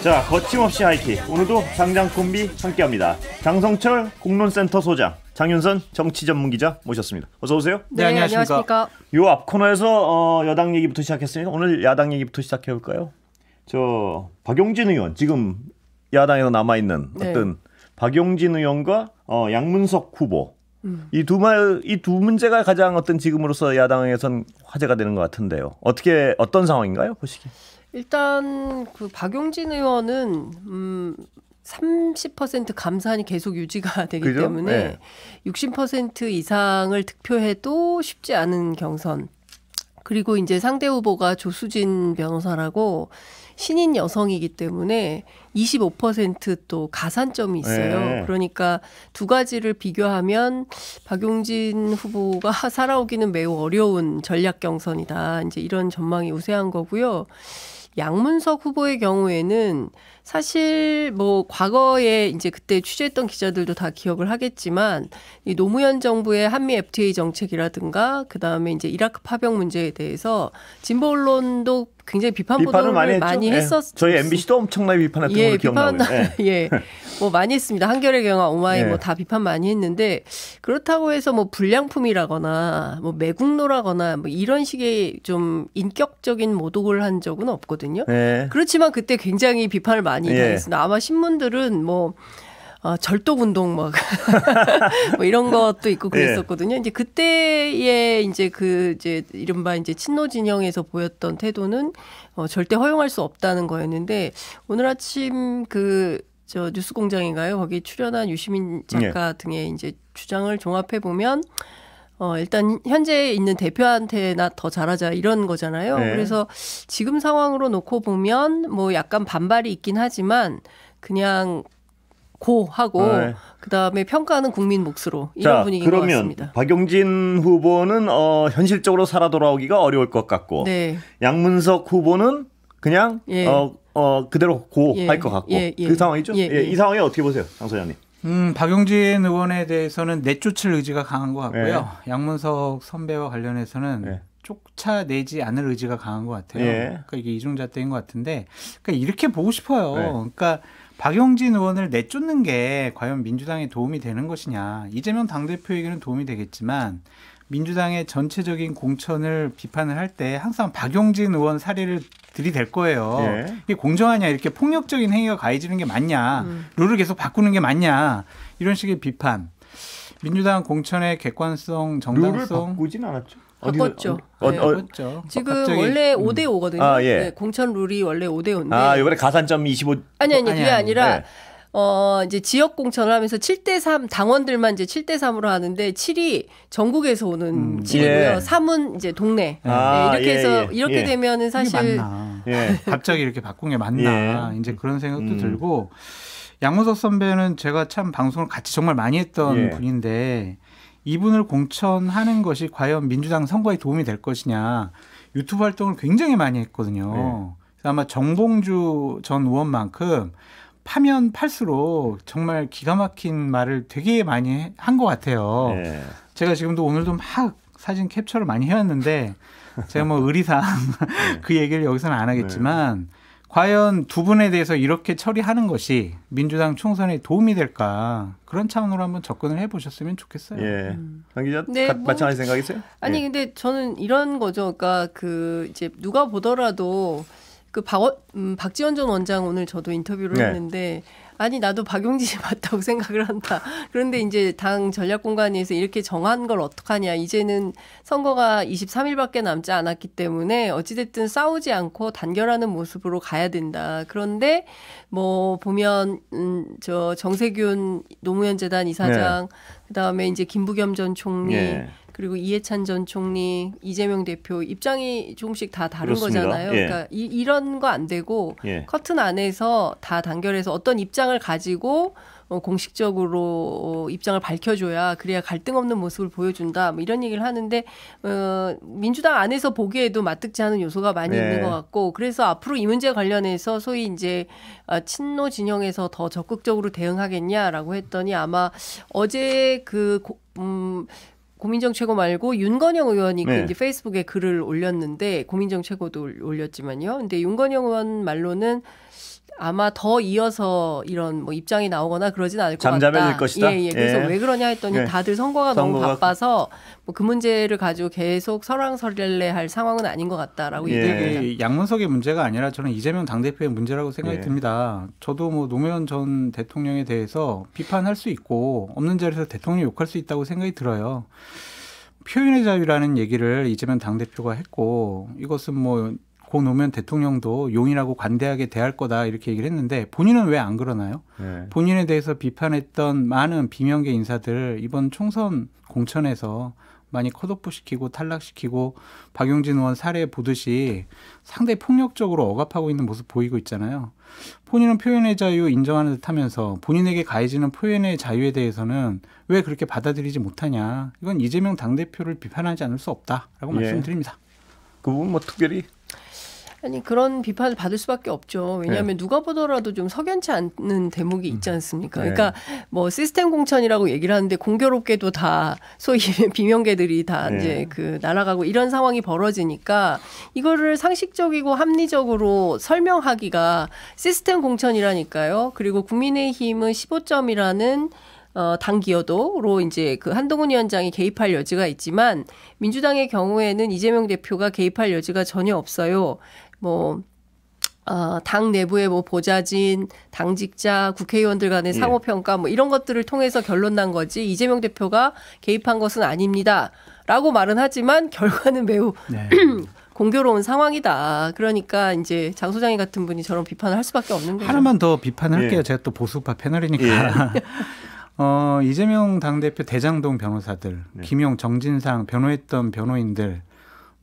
자, 거침없이 하이킥. 오늘도 장장 콤비 함께합니다. 장성철 공론센터 소장, 장윤선 정치 전문 기자 모셨습니다. 어서 오세요. 네, 안녕하십니까. 요 앞 코너에서 여당 얘기부터 시작했으니까 오늘 야당 얘기부터 시작해 볼까요? 저 박용진 의원, 지금 야당에서 남아 있는 어떤 박용진 의원과 양문석 후보. 이 두 문제가 가장 어떤 지금으로서 야당에선 화제가 되는 것 같은데요. 어떤 상황인가요, 보시기에? 일단 그 박용진 의원은 30% 감산이 계속 유지가 되기 그죠? 때문에 네. 60% 이상을 득표해도 쉽지 않은 경선. 그리고 이제 상대 후보가 조수진 변호사라고 신인 여성이기 때문에 25% 가산점이 있어요. 네. 그러니까 두 가지를 비교하면 박용진 후보가 살아오기는 매우 어려운 전략 경선이다. 이제 이런 전망이 우세한 거고요. 양문석 후보의 경우에는 사실 뭐 과거에 이제 그때 취재했던 기자들도 다 기억을 하겠지만 이 노무현 정부의 한미 FTA 정책이라든가 그다음에 이제 이라크 파병 문제에 대해서 진보 언론도 굉장히 비판 보도를 많이 했었어요. 저희 MBC도 엄청나게 비판했던 걸로 기억나고요. 예, 뭐 많이 했습니다. 한겨레 경향, 오마이 뭐 다 비판 많이 했는데 그렇다고 해서 뭐 불량품이라거나 뭐 매국노라거나 뭐 이런 식의 좀 인격적인 모독을 한 적은 없거든요. 그렇지만 그때 굉장히 비판을 많이 당했습니다. 아마 신문들은 뭐 절독운동 막 뭐 이런 것도 있고 그랬었거든요. 이제 그때의 이제 이제 이른바 이제 친노 진영에서 보였던 태도는 절대 허용할 수 없다는 거였는데 오늘 아침 저 뉴스공장인가요? 거기 출연한 유시민 작가 등의 이제 주장을 종합해 보면 일단 현재 있는 대표한테나 더 잘하자 이런 거잖아요. 그래서 지금 상황으로 놓고 보면 뭐 약간 반발이 있긴 하지만 그냥 하고 그다음에 평가는 국민 몫으로 이런 분위기인 것 같습니다. 그러면 박용진 후보는 현실적으로 살아 돌아오기가 어려울 것 같고 양문석 후보는 그냥 그대로 할 것 같고 그 상황이죠? 이 상황에 어떻게 보세요, 장 소장님? 박용진 의원에 대해서는 내쫓을 의지가 강한 것 같고요. 양문석 선배와 관련해서는 쫓아내지 않을 의지가 강한 것 같아요. 그러니까 이게 이중잣대인 것 같은데, 그러니까 이렇게 보고 싶어요. 그러니까 박용진 의원을 내쫓는 게 과연 민주당에 도움이 되는 것이냐. 이재명 당대표에게는 도움이 되겠지만 민주당의 전체적인 공천을 비판을 할 때 항상 박용진 의원 사례를 들이댈 거예요. 이게 공정하냐, 이렇게 폭력적인 행위가 가해지는 게 맞냐, 룰을 계속 바꾸는 게 맞냐, 이런 식의 비판. 민주당 공천의 객관성, 정당성. 룰을 바꾸진 않았죠. 바꿨죠. 지금 갑자기, 원래 5대5거든요. 공천 룰이 원래 5대5인데. 이번에 가산점 25. 아니, 그게 아니라 이제 지역 공천을 하면서 7대3 당원들만 이제 7대3으로 하는데 7이 전국에서 오는 7이고요. 3은 이제 동네. 이렇게 해서 이렇게 되면은 사실 맞나. 갑자기 이렇게 바꾼 게 맞나. 이제 그런 생각도 들고, 양문석 선배는 제가 참 방송을 같이 정말 많이 했던 분인데 이분을 공천하는 것이 과연 민주당 선거에 도움이 될 것이냐, 유튜브 활동을 굉장히 많이 했거든요. 그래서 아마 정봉주 전 의원만큼 파면 팔수록 정말 기가 막힌 말을 되게 많이 한 것 같아요. 제가 지금도 오늘도 막 사진 캡처를 많이 해왔는데 제가 뭐 의리상 그 얘기를 여기서는 안 하겠지만 과연 두 분에 대해서 이렇게 처리하는 것이 민주당 총선에 도움이 될까, 그런 차원으로 한번 접근을 해보셨으면 좋겠어요. 장 기자, 마찬가지 생각이세요? 아니 근데 저는 이런 거죠. 그러니까 이제 누가 보더라도 박지원 전 원장 오늘 저도 인터뷰를 했는데, 아니 나도 박용진이 맞다고 생각을 한다. 그런데 이제 당 전략공관위에서 이렇게 정한 걸 어떡하냐. 이제는 선거가 23일밖에 남지 않았기 때문에 어찌됐든 싸우지 않고 단결하는 모습으로 가야 된다. 그런데 뭐 보면 저 정세균 노무현 재단 이사장, 그다음에 이제 김부겸 전 총리, 그리고 이해찬 전 총리, 이재명 대표 입장이 조금씩 다 다른 거잖아요. 그러니까 이런 거 안 되고 커튼 안에서 다 단결해서 어떤 입장을 가지고 공식적으로 입장을 밝혀줘야, 그래야 갈등 없는 모습을 보여준다. 뭐 이런 얘기를 하는데 민주당 안에서 보기에도 맞득지 않은 요소가 많이 있는 것 같고, 그래서 앞으로 이 문제 관련해서 소위 이제 친노 진영에서 더 적극적으로 대응하겠냐라고 했더니 아마 어제 고민정 최고 말고 윤건영 의원이 이제 페이스북에 글을 올렸는데, 고민정 최고도 올렸지만요. 근데 윤건영 의원 말로는 아마 더 이어서 이런 뭐 입장이 나오거나 그러진 않을 것 같다. 잠잠해질 것이다. 예. 그래서 왜 그러냐 했더니 다들 선거가 너무 바빠서 뭐 그 문제를 가지고 계속 설왕설래할 상황은 아닌 것 같다라고 얘기합니다. 양문석의 문제가 아니라 저는 이재명 당대표의 문제라고 생각이 듭니다. 저도 뭐 노무현 전 대통령에 대해서 비판할 수 있고 없는 자리에서 대통령 욕할 수 있다고 생각이 들어요. 표현의 자유라는 얘기를 이재명 당대표가 했고 이것은 뭐 고 노무현 대통령도 용인하고 관대하게 대할 거다 이렇게 얘기를 했는데 본인은 왜 안 그러나요? 본인에 대해서 비판했던 많은 비명계 인사들 이번 총선 공천에서 많이 컷오프시키고 탈락시키고 박용진 의원 사례 보듯이 상당히 폭력적으로 억압하고 있는 모습 보이고 있잖아요. 본인은 표현의 자유 인정하는 듯하면서 본인에게 가해지는 표현의 자유에 대해서는 왜 그렇게 받아들이지 못하냐. 이건 이재명 당대표를 비판하지 않을 수 없다라고 말씀드립니다. 그 부분 뭐 특별히 아니 그런 비판을 받을 수밖에 없죠. 왜냐하면 누가 보더라도 좀 석연치 않는 대목이 있지 않습니까? 그러니까 뭐 시스템 공천이라고 얘기를 하는데 공교롭게도 다 소위 비명계들이 다 이제 그 날아가고 이런 상황이 벌어지니까 이거를 상식적이고 합리적으로 설명하기가 시스템 공천이라니까요. 그리고 국민의힘은 15점이라는 당 기여도로 이제 그 한동훈 위원장이 개입할 여지가 있지만 민주당의 경우에는 이재명 대표가 개입할 여지가 전혀 없어요. 뭐 당 내부의 뭐 보좌진, 당직자, 국회의원들 간의 상호평가 뭐 이런 것들을 통해서 결론 난 거지 이재명 대표가 개입한 것은 아닙니다라고 말은 하지만 결과는 매우 공교로운 상황이다. 그러니까 이제 장 소장이 같은 분이 저런 비판을 할 수밖에 없는 거죠. 하나만 더 비판할게요. 제가 또 보수파 패널이니까. 이재명 당대표 대장동 변호사들, 김용, 정진상 변호했던 변호인들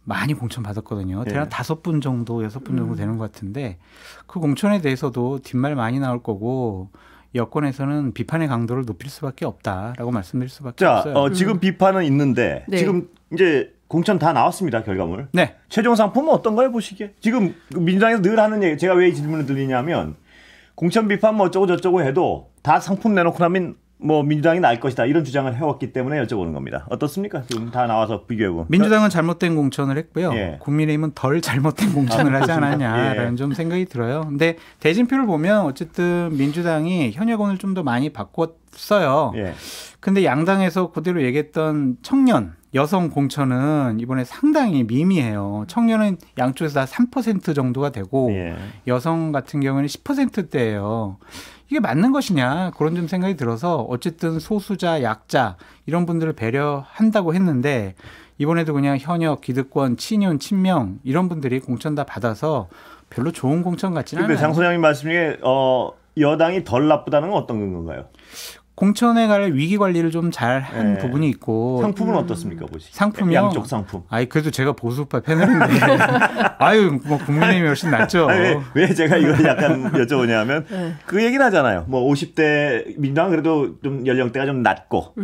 많이 공천 받았거든요. 대략 5분 정도, 6분 정도 되는 것 같은데 그 공천에 대해서도 뒷말 많이 나올 거고 여권에서는 비판의 강도를 높일 수밖에 없다라고 말씀드릴 수밖에 없어요. 지금 비판은 있는데 지금 이제 공천 다 나왔습니다. 결과물. 최종 상품은 어떤가요? 보시기에. 지금 민주당에서 늘 하는 얘기 제가 왜 이 질문을 드리냐면 공천 비판 뭐 어쩌고 저쩌고 해도 다 상품 내놓고 나면 뭐 민주당이 나을 것이다 이런 주장을 해왔기 때문에 여쭤보는 겁니다. 어떻습니까? 지금 다 나와서 비교해보면. 민주당은 잘못된 공천을 했고요. 국민의힘은 덜 잘못된 공천을 하지 않았냐라는 좀 생각이 들어요. 근데 대진표를 보면 어쨌든 민주당이 현역원을 좀 더 많이 바꿨어요. 근데 양당에서 그대로 얘기했던 청년, 여성 공천은 이번에 상당히 미미해요. 청년은 양쪽에서 다 3% 정도가 되고 여성 같은 경우에는 10%대예요. 이게 맞는 것이냐 그런 좀 생각이 들어서 어쨌든 소수자, 약자 이런 분들을 배려한다고 했는데 이번에도 그냥 현역, 기득권, 친윤, 친명 이런 분들이 공천 다 받아서 별로 좋은 공천 같지는 않아요. 장 소장님 말씀 중에 여당이 덜 나쁘다는 건 어떤 건가요? 공천에 관한 위기 관리를 좀 잘한 부분이 있고 상품은 어떻습니까, 보시? 상품이요? 양쪽 상품. 그래도 제가 보수파 패널인데, 뭐 국민의힘이 훨씬 낫죠. 왜 제가 이걸 약간 여쭤보냐면 그 얘기는 하잖아요. 뭐 50대 민주당은 그래도 좀 연령대가 좀 낮고.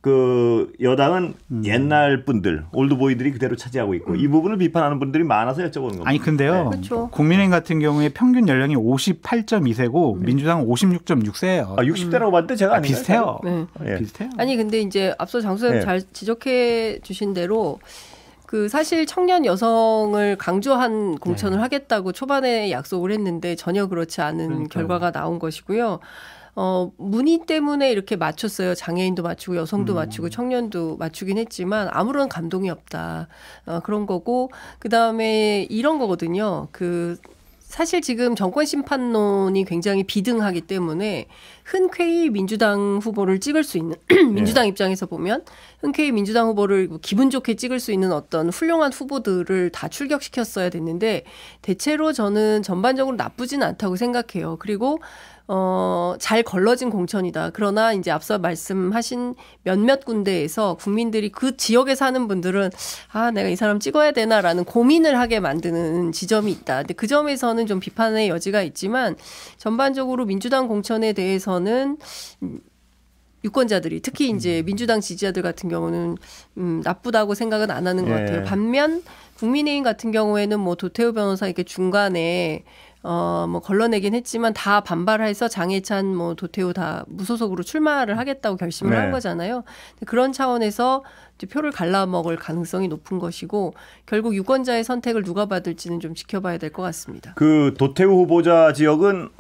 그 여당은 옛날 분들 올드보이들이 그대로 차지하고 있고 이 부분을 비판하는 분들이 많아서 여쭤보는 겁니다. 아니 근데요. 국민의힘 같은 경우에 평균 연령이 58.2세고 민주당은 56.6세예요. 60대라고 봤는데 제가 아닌가요? 비슷해요. 비슷해요. 아니 근데 이제 앞서 장 소장님 잘 지적해 주신 대로 그 사실 청년 여성을 강조한 공천을 하겠다고 초반에 약속을 했는데 전혀 그렇지 않은 결과가 나온 것이고요. 문의 때문에 이렇게 맞췄어요. 장애인도 맞추고 여성도 맞추고 청년도 맞추긴 했지만 아무런 감동이 없다. 그런 거고 그다음에 이런 거거든요. 사실 지금 정권 심판론이 굉장히 비등하기 때문에 흔쾌히 민주당 후보를 찍을 수 있는 민주당 입장에서 보면 흔쾌히 민주당 후보를 기분 좋게 찍을 수 있는 어떤 훌륭한 후보들을 다 출격시켰어야 됐는데 대체로 저는 전반적으로 나쁘진 않다고 생각해요. 그리고 잘 걸러진 공천이다. 그러나 이제 앞서 말씀하신 몇몇 군데에서 국민들이 그 지역에 사는 분들은 내가 이 사람 찍어야 되나라는 고민을 하게 만드는 지점이 있다. 근데 그 점에서는 좀 비판의 여지가 있지만 전반적으로 민주당 공천에 대해서는 유권자들이 특히 이제 민주당 지지자들 같은 경우는 나쁘다고 생각은 안 하는 것 같아요. 반면 국민의힘 같은 경우에는 뭐 도태우 변호사 이렇게 중간에 뭐 걸러내긴 했지만 다 반발해서 장해찬 뭐 도태우 다 무소속으로 출마를 하겠다고 결심을 한 거잖아요. 그런 차원에서 이제 표를 갈라먹을 가능성이 높은 것이고 결국 유권자의 선택을 누가 받을지는 좀 지켜봐야 될 것 같습니다. 그 도태우 후보자 지역은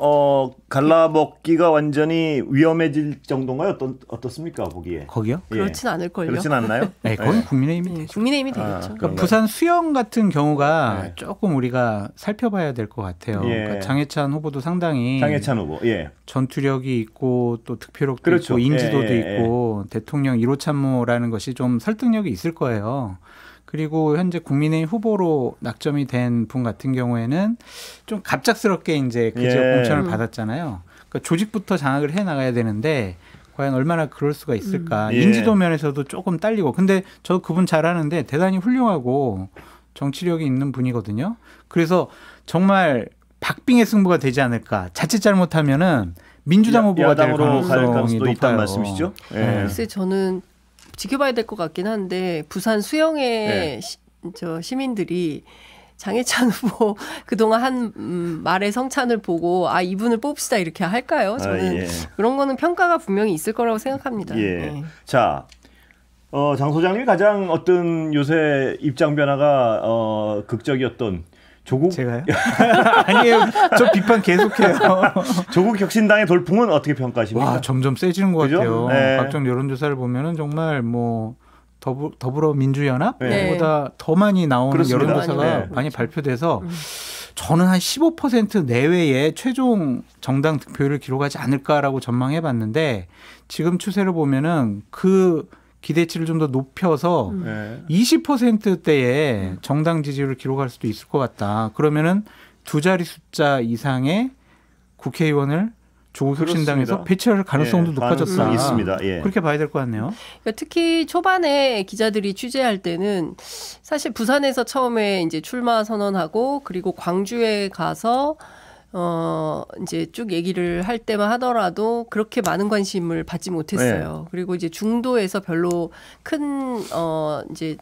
갈라먹기가 완전히 위험해질 정도인가요? 어떻습니까 보기에? 거기요? 그렇진 않을걸요. 그렇진 않나요? 네, 거긴 국민의힘이 되죠. 국민의힘이 되겠죠. 그러니까 부산 수영 같은 경우가 조금 우리가 살펴봐야 될 것 같아요. 그러니까 장해찬 후보도 상당히 장해찬 후보, 전투력이 있고 또 득표력도 그렇죠. 있고 인지도도 있고 대통령 1호 참모라는 것이 좀 설득력이 있을 거예요. 그리고 현재 국민의힘 후보로 낙점이 된 분 같은 경우에는 좀 갑작스럽게 이제 그 지역 공천을 받았잖아요. 그러니까 조직부터 장악을 해 나가야 되는데 과연 얼마나 그럴 수가 있을까. 인지도 면에서도 조금 딸리고. 근데 저 그분 잘하는데 대단히 훌륭하고 정치력이 있는 분이거든요. 그래서 정말 박빙의 승부가 되지 않을까. 자칫 잘못하면은 민주당 후보가 될 가능성이 높다는 높아요. 말씀이시죠? 글쎄 저는 지켜봐야 될 것 같긴 한데 부산 수영의 시민들이 장해찬 후보 그동안 한 말의 성찬을 보고 이분을 뽑읍시다 이렇게 할까요? 저는 그런 거는 평가가 분명히 있을 거라고 생각합니다. 자, 장 소장님이 가장 어떤 요새 입장 변화가 극적이었던 조국 제가요? 아니에요. 저 비판 계속해요. 조국 혁신당의 돌풍은 어떻게 평가하십니까? 와, 점점 세지는 것 그죠? 같아요. 각종 여론조사를 보면은 정말 뭐 더불어민주연합보다 더 많이 나오는 그렇습니다. 여론조사가 많이 발표돼서 저는 한 15% 내외의 최종 정당 득표율을 기록하지 않을까라고 전망해봤는데 지금 추세를 보면은 그 기대치를 좀 더 높여서 20%대의 정당 지지율을 기록할 수도 있을 것 같다. 그러면은 두 자리 숫자 이상의 국회의원을 조국 혁신당에서 배치할 가능성도 높아졌다. 있습니다. 그렇게 봐야 될 것 같네요. 그러니까 특히 초반에 기자들이 취재할 때는 사실 부산에서 처음에 이제 출마 선언하고 그리고 광주에 가서 이제 쭉 얘기를 할 때만 하더라도 그렇게 많은 관심을 받지 못했어요. 그리고 이제 중도에서 별로 큰 이제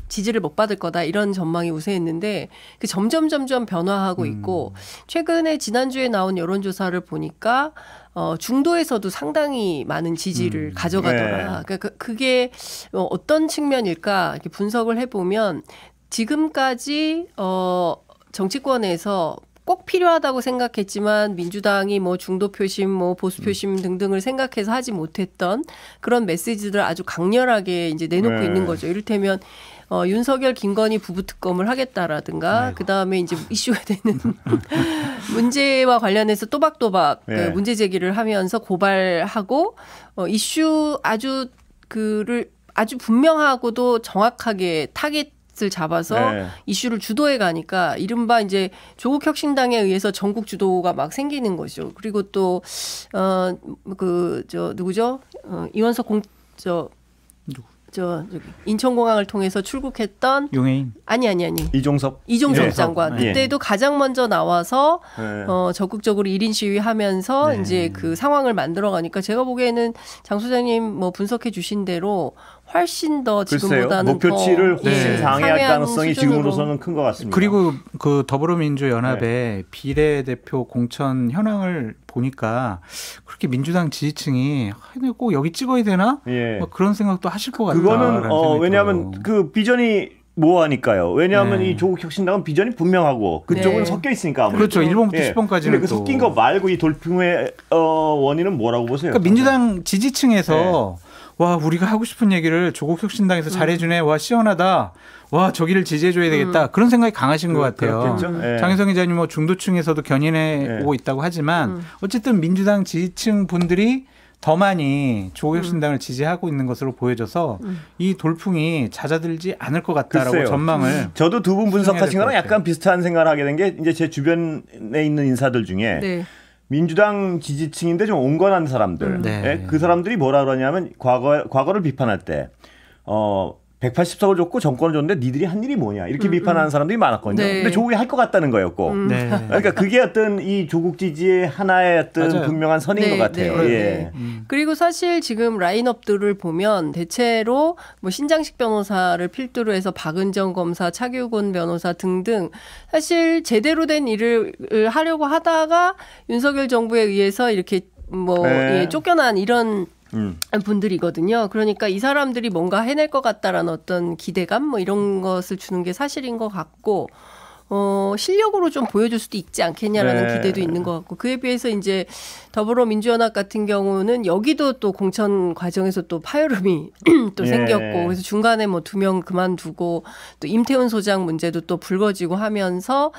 지지를 못 받을 거다 이런 전망이 우세했는데 그 점점 변화하고 있고 최근에 지난주에 나온 여론조사를 보니까 중도에서도 상당히 많은 지지를 가져가더라. 그러니까 그게 어떤 측면일까 이렇게 분석을 해보면 지금까지 정치권에서 꼭 필요하다고 생각했지만 민주당이 뭐 중도 표심, 뭐 보수 표심 등등을 생각해서 하지 못했던 그런 메시지들을 아주 강렬하게 이제 내놓고 있는 거죠. 이를테면 윤석열, 김건희 부부 특검을 하겠다라든가 그 다음에 이제 이슈가 되는 문제와 관련해서 또박또박 그 문제 제기를 하면서 고발하고 이슈 아주 분명하고도 정확하게 타겟 을 잡아서 이슈를 주도해 가니까 이른바 이제 조국 혁신당에 의해서 전국 주도가 막 생기는 거죠. 그리고 또 누구죠? 이원석 인천공항을 통해서 출국했던 용해인 아니 이종섭 장관 그때도 가장 먼저 나와서 적극적으로 1인 시위하면서 이제 그 상황을 만들어가니까 제가 보기에는 장 소장님 뭐 분석해 주신 대로 훨씬 더 지금보다는 목표치를 훨씬 상회할 가능성이 수준으로. 지금으로서는 큰 것 같습니다. 그리고 그 더불어민주연합의 비례대표 공천 현황을 보니까 그렇게 민주당 지지층이 꼭 여기 찍어야 되나? 뭐 그런 생각도 하실 것 같다. 그거는 왜냐하면 그 비전이 뭐하니까요. 왜냐하면 이 조국 혁신당은 비전이 분명하고 그쪽은 섞여 있으니까 아무래도. 그렇죠. 1번부터 10번까지는. 근데 그 섞인 거 말고 이 돌풍의 원인은 뭐라고 보세요? 그러니까 민주당 지지층에서 와 우리가 하고 싶은 얘기를 조국 혁신당에서 잘해주네. 와 시원하다. 와 저기를 지지해줘야 되겠다. 그런 생각이 강하신 것 같아요. 장혜성 기자님 뭐 중도층에서도 견인해 오고 있다고 하지만 어쨌든 민주당 지지층 분들이 더 많이 조국 혁신당을 지지하고 있는 것으로 보여져서 이 돌풍이 잦아들지 않을 것 같다라고 글쎄요. 전망을. 저도 두 분 분석하신 거랑 약간 비슷한 생각을 하게 된 게 이제 제 주변에 있는 인사들 중에 민주당 지지층인데 좀 온건한 사람들. 그 사람들이 뭐라 그러냐면 과거를 비판할 때 180석을 줬고 정권을 줬는데 니들이 한 일이 뭐냐 이렇게 비판하는 사람들이 많았거든요. 근데 조국이 할 것 같다는 거였고. 그러니까 그게 어떤 이 조국 지지의 하나의 어떤 분명한 선인 것 같아요. 그리고 사실 지금 라인업들을 보면 대체로 뭐 신장식 변호사를 필두로 해서 박은정 검사, 차규곤 변호사 등등 사실 제대로 된 일을 하려고 하다가 윤석열 정부에 의해서 이렇게 뭐 쫓겨난 이런 분들이거든요. 그러니까 이 사람들이 뭔가 해낼 것 같다라는 어떤 기대감 뭐 이런 것을 주는 게 사실인 것 같고 실력으로 좀 보여줄 수도 있지 않겠냐라는 네. 기대도 있는 것 같고 그에 비해서 이제 더불어민주연합 같은 경우는 여기도 또 공천 과정에서 또 파열음이 또 생겼고 그래서 중간에 뭐 2명 그만두고 또 임태훈 소장 문제도 또 불거지고 하면서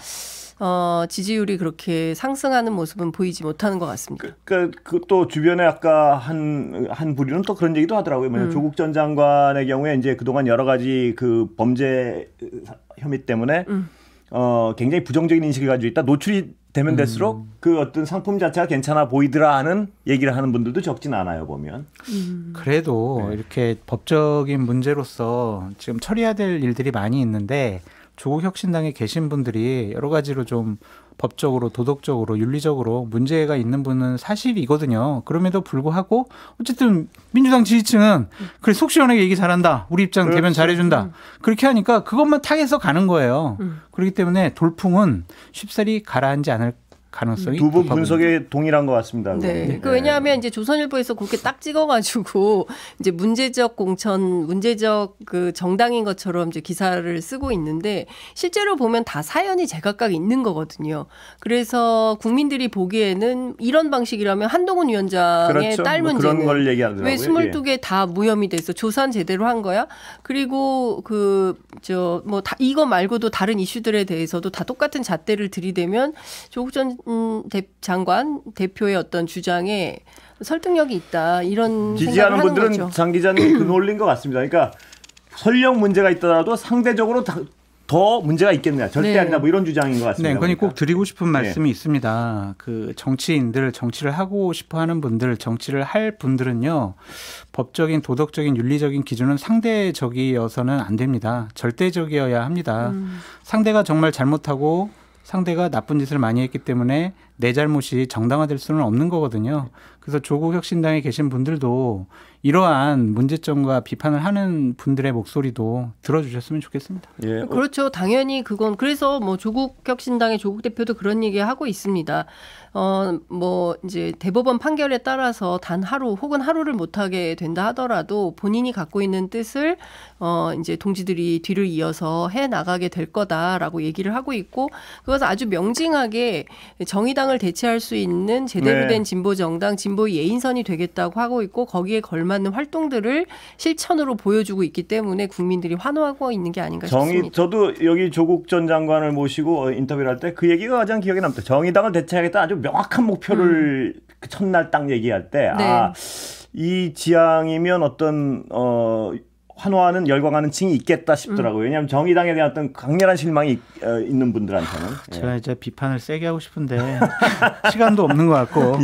지지율이 그렇게 상승하는 모습은 보이지 못하는 것 같습니다. 그 또 주변에 아까 한 부류는 또 그런 얘기도 하더라고요. 조국 전 장관의 경우에 이제 그동안 여러 가지 그 범죄 혐의 때문에 굉장히 부정적인 인식을 가지고 있다. 노출이 되면 될수록 그 어떤 상품 자체가 괜찮아 보이더라 하는 얘기를 하는 분들도 적진 않아요, 보면. 그래도 네. 이렇게 법적인 문제로서 지금 처리해야 될 일들이 많이 있는데 조국 혁신당에 계신 분들이 여러 가지로 좀 법적으로 도덕적으로 윤리적으로 문제가 있는 분은 사실이거든요. 그럼에도 불구하고 어쨌든 민주당 지지층은 그래 속 시원하게 얘기 잘한다. 우리 입장 그렇죠. 대변 잘해준다. 그렇게 하니까 그것만 타개서 가는 거예요. 그렇기 때문에 돌풍은 쉽사리 가라앉지 않을 가능성이 두 분 높아 분석에 동일한 것 같습니다. 네. 왜냐하면 이제 조선일보에서 그렇게 딱 찍어가지고 이제 문제적 공천, 문제적 그 정당인 것처럼 이제 기사를 쓰고 있는데 실제로 보면 다 사연이 제각각 있는 거거든요. 그래서 국민들이 보기에는 이런 방식이라면 한동훈 위원장의 그렇죠. 딸 뭐 문제는 그런 걸 얘기하더라고요. 왜 22개 다 무혐의 돼서 조사는 제대로 한 거야? 그리고 뭐 이거 말고도 다른 이슈들에 대해서도 다 똑같은 잣대를 들이대면 조국 전 장관 대표의 어떤 주장에 설득력이 있다 이런 지지하는 생각을 하는 분들은 거죠. 장 기자님 그 논리인 것 같습니다. 그러니까 설령 문제가 있더라도 상대적으로 더 문제가 있겠냐, 절대 네. 아니다, 뭐 이런 주장인 것 같습니다. 네, 그건 꼭 드리고 싶은 네. 말씀이 있습니다. 그 정치인들, 정치를 하고 싶어하는 분들, 정치를 할 분들은요, 법적인, 도덕적인, 윤리적인 기준은 상대적이어서는 안 됩니다. 절대적이어야 합니다. 상대가 정말 잘못하고 상대가 나쁜 짓을 많이 했기 때문에 내 잘못이 정당화될 수는 없는 거거든요. 그래서 조국 혁신당에 계신 분들도 이러한 문제점과 비판을 하는 분들의 목소리도 들어주셨으면 좋겠습니다. 예. 그렇죠. 당연히 그건 그래서 뭐 조국 혁신당의 조국 대표도 그런 얘기 하고 있습니다. 뭐 이제 대법원 판결에 따라서 단 하루 혹은 하루를 못하게 된다 하더라도 본인이 갖고 있는 뜻을 이제 동지들이 뒤를 이어서 해 나가게 될 거다라고 얘기를 하고 있고 그것을 아주 명징하게 정의당을 대체할 수 있는 제대로 된 진보 정당, 진보의 예인선이 되겠다고 하고 있고 거기에 걸맞는 활동들을 실천으로 보여주고 있기 때문에 국민들이 환호하고 있는 게 아닌가 싶습니다. 저도 여기 조국 전 장관을 모시고 인터뷰를 할 때 그 얘기가 가장 기억에 남다. 정의당을 대체하겠다 아주 명확한 목표를 그 첫날 딱 얘기할 때 네. 이 지향이면 어떤 환호하는 열광하는 층이 있겠다 싶더라고요. 왜냐하면 정의당에 대한 어떤 강렬한 실망이 있는 분들한테는. 제가 이제 비판을 세게 하고 싶은데 시간도 없는 것 같고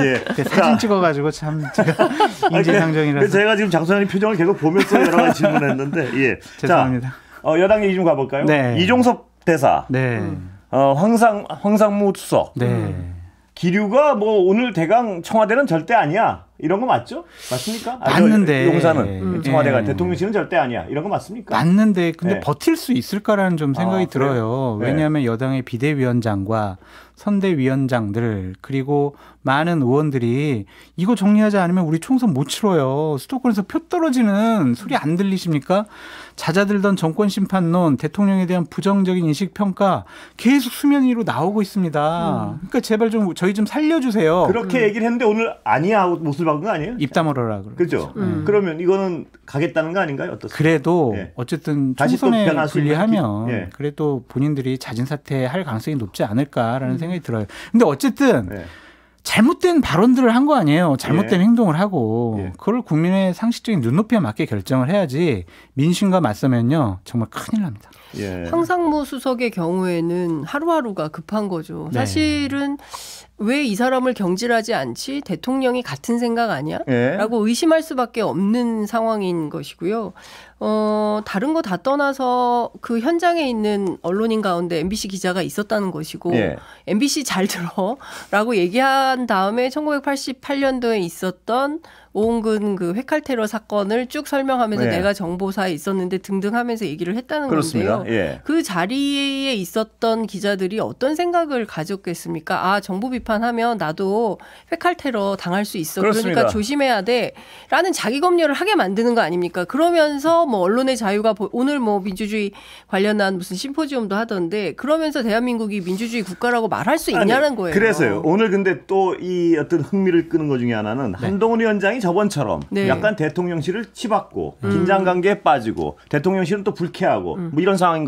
사진 찍어가지고 참 제가 인지상정이라서. 제가 지금 장소장님 표정을 계속 보면서 여러 가지 질문했는데 죄송합니다. 자, 여당 얘기 좀 가볼까요? 네. 이종섭 대사, 네. 황상무 수석, 네. 기류가 뭐 오늘 대강 청와대는 절대 아니야. 이런 거 맞죠? 맞습니까? 맞는데 용사는 청와대가 네. 대통령실은 절대 아니야. 이런 거 맞습니까? 맞는데 근데 네. 버틸 수 있을까라는 좀 생각이 들어요. 네. 왜냐하면 여당의 비대위원장과 선대위원장들 그리고 많은 의원들이 이거 정리하지 않으면 우리 총선 못 치러요. 수도권에서 표 떨어지는 소리 안 들리십니까? 잦아들던 정권 심판론, 대통령에 대한 부정적인 인식 평가 계속 수면 위로 나오고 있습니다. 그러니까 제발 좀 저희 좀 살려주세요. 그렇게 얘기를 했는데 오늘 아니야 하고 못을 박은 거 아니에요? 입 다물어라 그렇죠. 그러면 이거는 가겠다는 거 아닌가요? 어떻습니까? 그래도 예. 어쨌든 다시 또 총선에 변할 수 있는 분리하면 예. 그래도 본인들이 자진 사퇴할 가능성이 높지 않을까라는 생각이 들어요. 근데 어쨌든 네. 잘못된 발언들을 한 거 아니에요. 잘못된 예. 행동을 하고 예. 그걸 국민의 상식적인 눈높이에 맞게 결정을 해야지 민심과 맞서면요 정말 큰일 납니다. 예. 황상무 수석의 경우에는 하루하루가 급한 거죠. 네. 사실은 왜 이 사람을 경질하지 않지? 대통령이 같은 생각 아니야? 예. 라고 의심할 수밖에 없는 상황인 것이고요. 다른 거 다 떠나서 그 현장에 있는 언론인 가운데 MBC 기자가 있었다는 것이고 예. MBC 잘 들어라고 얘기한 다음에 1988년도에 있었던 오은근 그 회칼 테러 사건을 쭉 설명하면서 예. 내가 정보사에 있었는데 등등 하면서 얘기를 했다는 그렇습니다. 건데요. 예. 그 자리에 있었던 기자들이 어떤 생각을 가졌겠습니까? 아, 정부 비판하면 나도 회칼 테러 당할 수 있어. 그렇습니다. 그러니까 조심해야 돼. 라는 자기 검열을 하게 만드는 거 아닙니까? 그러면서 뭐 언론의 자유가 오늘 뭐 민주주의 관련한 무슨 심포지엄도 하던데 그러면서 대한민국이 민주주의 국가라고 말할 수 있냐는 거예요. 그래서요. 오늘 근데 또 이 어떤 흥미를 끄는 것 중에 하나는 네. 한동훈 위원장이 저번처럼 네. 약간 대통령실을 치받고 긴장 관계에 빠지고 대통령실은 또 불쾌하고 뭐 이런 상황인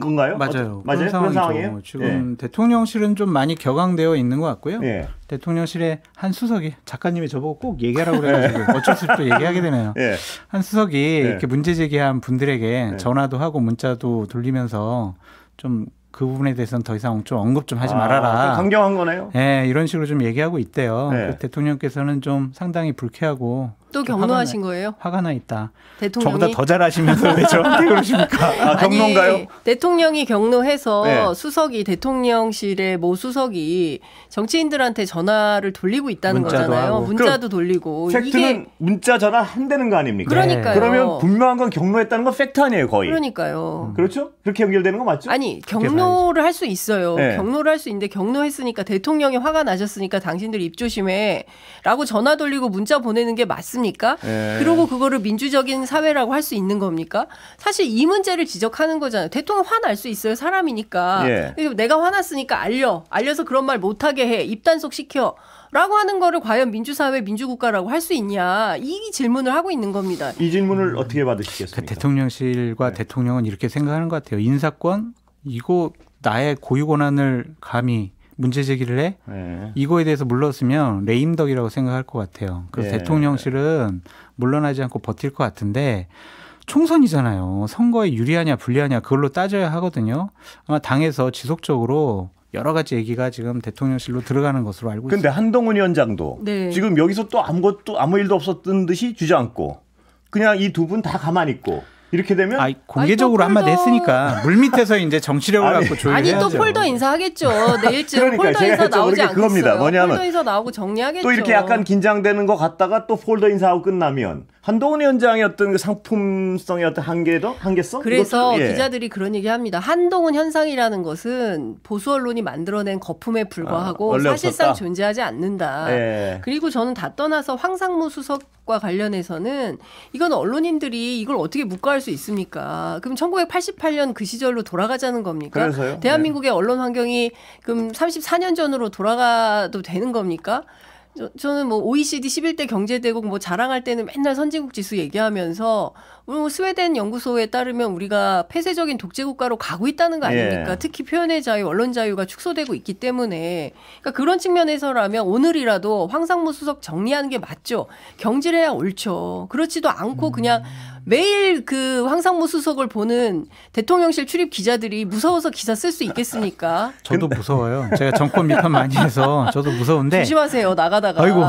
건가요? 맞아요. 맞아요. 그런 상황이에요. 지금 대통령실은 좀 많이 격앙되어 있는 것 같고요. 예. 대통령실의 한 수석이 작가님이 저보고 꼭 얘기하라고 그래가지고 어쩔 수 없이 또 얘기하게 되네요. 예. 한 수석이 이렇게 문제 제기한 분들에게 예. 전화도 하고 문자도 돌리면서 좀 그 부분에 대해서는 더 이상 좀 언급 좀 하지 말아라. 강경한 거네요. 네, 이런 식으로 좀 얘기하고 있대요. 네. 대통령께서는 좀 상당히 불쾌하고 또 경로하신 거예요? 화가 나 있다. 대통령이? 저보다 더 잘하시면서 왜 저한테 그러십니까? 아, 경로인가요? 아니, 대통령이 경로해서 네. 수석이 대통령실의 모 수석이 정치인들한테 전화를 돌리고 있다는 문자도 거잖아요. 하고. 문자도 돌리고. 팩트는 이게 문자 전화 한다는 거 아닙니까? 그러니까요. 그러면 분명한 건 경로했다는 건 팩트 아니에요, 거의. 그러니까요. 그렇죠? 그렇게 연결되는 거 맞죠? 아니 경로를 할 수 있어요. 네. 경로를 할 수 있는데 경로했으니까 대통령이 화가 나셨으니까 당신들 입 조심해라고 전화 돌리고 문자 보내는 게 맞습니까? 네. 그리고 그거를 민주적인 사회라고 할 수 있는 겁니까? 사실 이 문제를 지적하는 거잖아요. 대통령 화날 수 있어요. 사람이니까. 예. 그래서 내가 화났으니까 알려서 그런 말 못하게 해. 입단속 시켜. 라고 하는 거를 과연 민주사회 민주국가라고 할 수 있냐. 이 질문을 하고 있는 겁니다. 이 질문을 어떻게 받으시겠습니까? 대통령실과 대통령은 이렇게 생각하는 것 같아요. 인사권? 이거 나의 고유 권한을 감히 문제 제기를 해? 네. 이거에 대해서 물렀으면 레임덕이라고 생각할 것 같아요. 그래서 예. 대통령실은 물러나지 않고 버틸 것 같은데 총선이잖아요. 선거에 유리하냐 불리하냐 그걸로 따져야 하거든요. 아마 당에서 지속적으로 여러 가지 얘기가 지금 대통령실로 들어가는 것으로 알고 근데 있습니다. 한동훈 위원장도 네. 지금 여기서 또 아무 일도 없었던 듯이 주저앉고 그냥 이 두 분 다 가만히 있고 이렇게 되면 공개적으로 아니, 또 한마디 폴더- 했으니까 물밑에서 이제 정치력을 아니, 갖고 조율해야죠. 아니 또 폴더 인사하겠죠. 내일쯤 그러니까 폴더 제가 인사 나오지 여쭤보는 게 그겁니다. 않겠어요. 뭐냐면 폴더 인사 나오고 정리하겠죠. 또 이렇게 약간 긴장되는 것 같다가 또 폴더 인사하고 끝나면 한동훈 위원장의 어떤 그 상품성의 어떤 한계성? 그래서 이것도, 예. 기자들이 그런 얘기합니다. 한동훈 현상이라는 것은 보수 언론이 만들어낸 거품에 불과하고 원래 사실상 없었다? 존재하지 않는다. 예. 그리고 저는 다 떠나서 황상무 수석과 관련해서는 이건 언론인들이 이걸 어떻게 묵과할 수 있습니까? 그럼 1988년 그 시절로 돌아가자는 겁니까? 그래서요? 대한민국의 언론 환경이 그럼 34년 전으로 돌아가도 되는 겁니까? 저는 뭐 OECD 11대 경제대국 뭐 자랑할 때는 맨날 선진국 지수 얘기하면서 스웨덴 연구소에 따르면 우리가 폐쇄적인 독재국가로 가고 있다는 거 아닙니까? 예. 특히 표현의 자유, 언론 자유가 축소되고 있기 때문에 그러니까 그런 측면에서라면 오늘이라도 황상무 수석 정리하는 게 맞죠. 경질해야 옳죠. 그렇지도 않고 그냥 매일 그 황상무 수석을 보는 대통령실 출입 기자들이 무서워서 기사 쓸 수 있겠습니까? 저도 무서워요. 제가 정권 비판 많이 해서 저도 무서운데. 조심하세요. 나가다가. 아이고.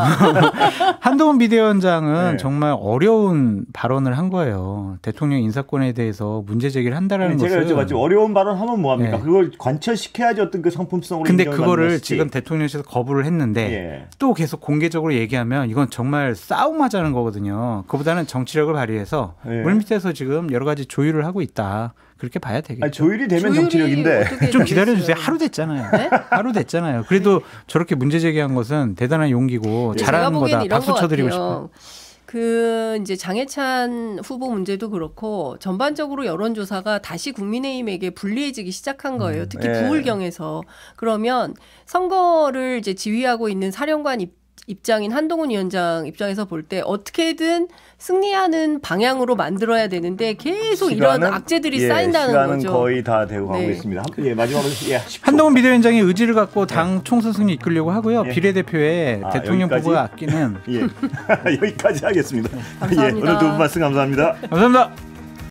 한동훈 비대위원장은 네. 정말 어려운 발언을 한 거예요. 대통령 인사권에 대해서 문제 제기를 한다라는 제가 것은. 여쭤봤죠. 어려운 발언 하면 뭐합니까? 네. 그걸 관철시켜야지 어떤 그 상품성으로 근데 인정을 그거를 받는 것이지. 지금 대통령실에서 거부를 했는데 예. 또 계속 공개적으로 얘기하면 이건 정말 싸움하자는 거거든요. 그보다는 정치력을 발휘해서 예. 물밑에서 지금 여러 가지 조율을 하고 있다. 그렇게 봐야 되겠죠. 아니, 조율이 되면 조율이 정치력인데. 어떻게 좀 되겠어요? 기다려주세요. 하루 됐잖아요. 네? 하루 됐잖아요. 그래도 저렇게 문제 제기한 것은 대단한 용기고 제가 잘하는 보기엔 거다. 이런 박수 것 쳐드리고 같아요. 싶어요. 이제 장해찬 후보 문제도 그렇고 전반적으로 여론조사가 다시 국민의힘에게 불리해지기 시작한 거예요. 특히 예. 부울경에서. 그러면 선거를 이제 지휘하고 있는 사령관 입장인 한동훈 위원장 입장에서 볼 때 어떻게든 승리하는 방향으로 만들어야 되는데 계속 이런 악재들이 쌓인다는 시간은 거죠. 거의 다 되고 가고 네. 있습니다. 마지막으로 10초. 한동훈 비대위원장의 의지를 갖고 당 총선 승리 이끌려고 하고요. 예. 비례대표에 대통령 여기까지? 후보가 아끼는 예. 여기까지 하겠습니다. 감사합니다. 예, 오늘 두 분 말씀 감사합니다. 감사합니다.